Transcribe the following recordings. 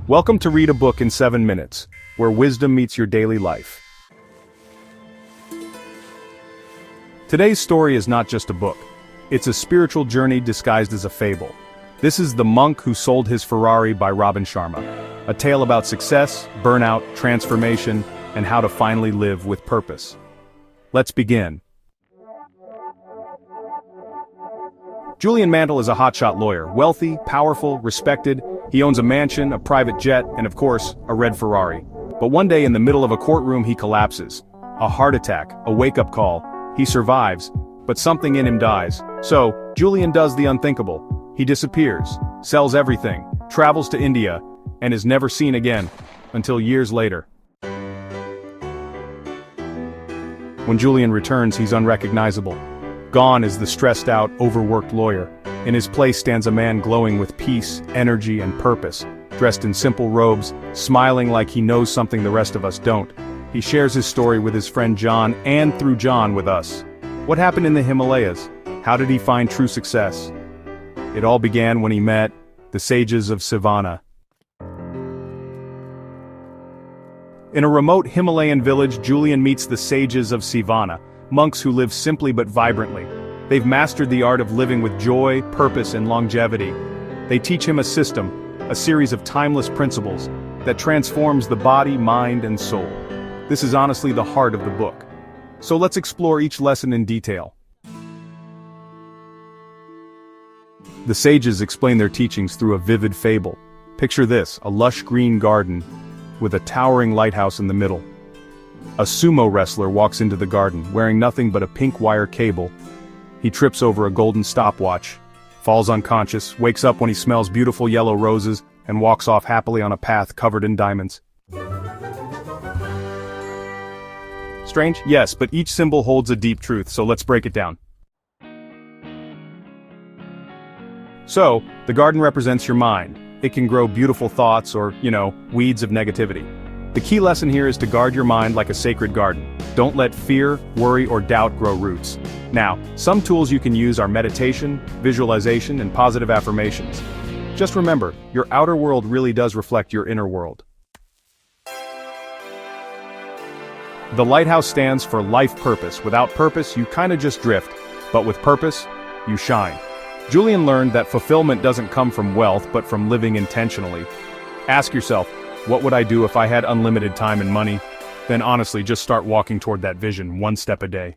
Welcome to Read a Book in 7 Minutes, where wisdom meets your daily life. Today's story is not just a book. It's a spiritual journey disguised as a fable. This is The Monk Who Sold His Ferrari by Robin Sharma. A tale about success, burnout, transformation, and how to finally live with purpose. Let's begin. Julian Mantle is a hotshot lawyer, wealthy, powerful, respected. He owns a mansion, a private jet, and of course, a red Ferrari. But one day in the middle of a courtroom he collapses. A heart attack, a wake-up call. He survives, but something in him dies. So, Julian does the unthinkable. He disappears, sells everything, travels to India, and is never seen again, until years later. When Julian returns, he's unrecognizable. Gone is the stressed-out, overworked lawyer. In his place stands a man glowing with peace, energy, and purpose, dressed in simple robes, smiling like he knows something the rest of us don't. He shares his story with his friend John, and through John with us. What happened in the Himalayas? How did he find true success? It all began when he met the sages of Savannah. In a remote Himalayan village, Julian meets the sages of Savannah, monks who live simply but vibrantly. They've mastered the art of living with joy, purpose, and longevity. They teach him a system, a series of timeless principles, that transforms the body, mind, and soul. This is honestly the heart of the book. So let's explore each lesson in detail. The sages explain their teachings through a vivid fable. Picture this, a lush green garden, with a towering lighthouse in the middle. A sumo wrestler walks into the garden, wearing nothing but a pink wire cable. He trips over a golden stopwatch, falls unconscious, wakes up when he smells beautiful yellow roses, and walks off happily on a path covered in diamonds. Strange? Yes, but each symbol holds a deep truth, so let's break it down. So, the garden represents your mind. It can grow beautiful thoughts or, weeds of negativity. The key lesson here is to guard your mind like a sacred garden. Don't let fear, worry, or doubt grow roots. Now, some tools you can use are meditation, visualization, and positive affirmations. Just remember, your outer world really does reflect your inner world. The lighthouse stands for life purpose. Without purpose, you kinda just drift, but with purpose, you shine. Julian learned that fulfillment doesn't come from wealth, but from living intentionally. Ask yourself, what would I do if I had unlimited time and money? Then honestly, just start walking toward that vision, one step a day.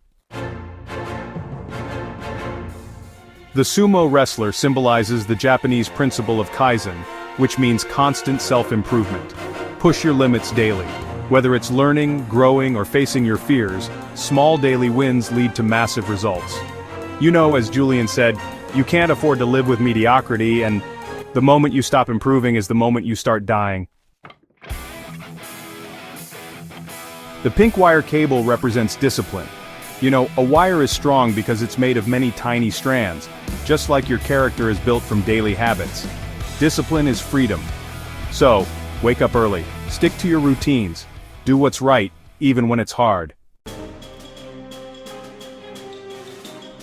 The sumo wrestler symbolizes the Japanese principle of kaizen, which means constant self-improvement. Push your limits daily. Whether it's learning, growing, or facing your fears, small daily wins lead to massive results. As Julian said, you can't afford to live with mediocrity, and the moment you stop improving is the moment you start dying. The pink wire cable represents discipline. A wire is strong because it's made of many tiny strands, just like your character is built from daily habits. Discipline is freedom. So, wake up early, stick to your routines, do what's right, even when it's hard.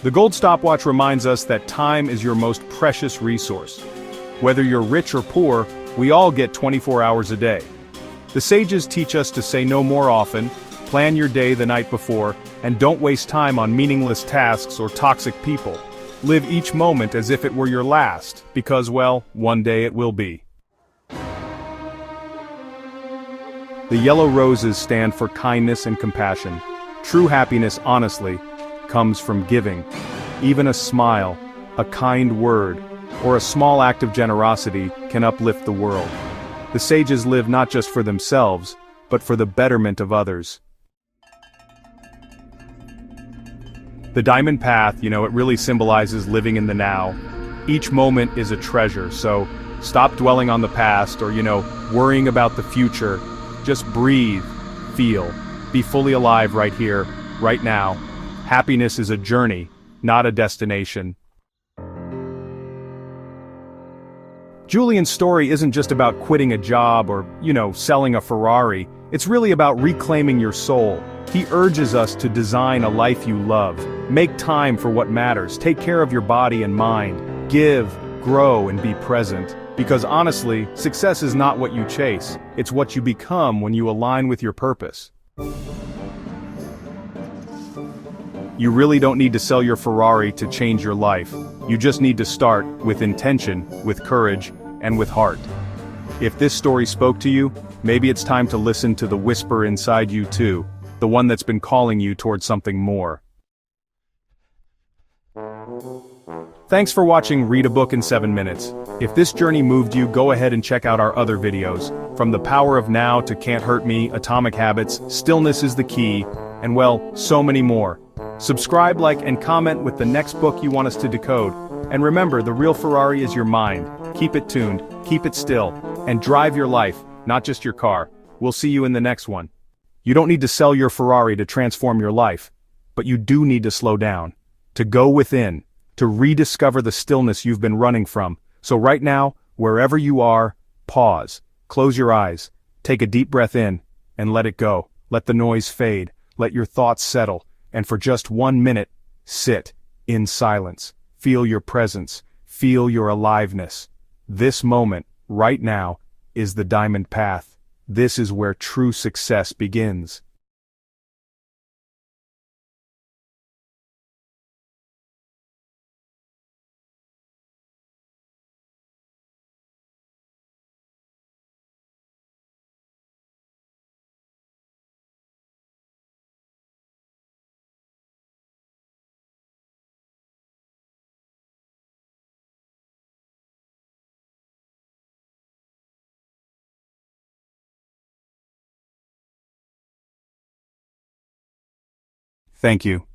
The gold stopwatch reminds us that time is your most precious resource. Whether you're rich or poor, we all get 24 hours a day. The sages teach us to say no more often, plan your day the night before, and don't waste time on meaningless tasks or toxic people. Live each moment as if it were your last, because, one day it will be. The yellow roses stand for kindness and compassion. True happiness, honestly, comes from giving. Even a smile, a kind word, or a small act of generosity can uplift the world. The sages live not just for themselves, but for the betterment of others. The diamond path, it really symbolizes living in the now. Each moment is a treasure, so stop dwelling on the past or, worrying about the future. Just breathe, feel, be fully alive right here, right now. Happiness is a journey, not a destination. Julian's story isn't just about quitting a job or, selling a Ferrari. It's really about reclaiming your soul. He urges us to design a life you love. Make time for what matters. Take care of your body and mind. Give, grow, and be present. Because honestly, success is not what you chase, it's what you become when you align with your purpose. You really don't need to sell your Ferrari to change your life. You just need to start with intention, with courage, and with heart. If this story spoke to you, maybe it's time to listen to the whisper inside you too, the one that's been calling you towards something more. Thanks for watching Read a Book in 7 Minutes. If this journey moved you, go ahead and check out our other videos. From The Power of Now to Can't Hurt Me, Atomic Habits, Stillness is the Key, and well, so many more. Subscribe, like, and comment with the next book you want us to decode. And remember, the real Ferrari is your mind. Keep it tuned, keep it still, and drive your life, not just your car. We'll see you in the next one. You don't need to sell your Ferrari to transform your life, but you do need to slow down, to go within, to rediscover the stillness you've been running from. So right now, wherever you are, pause, close your eyes, take a deep breath in, and let it go. Let the noise fade, let your thoughts settle, and for just 1 minute, sit in silence. Feel your presence, feel your aliveness. This moment, right now, is the diamond path. This is where true success begins. Thank you.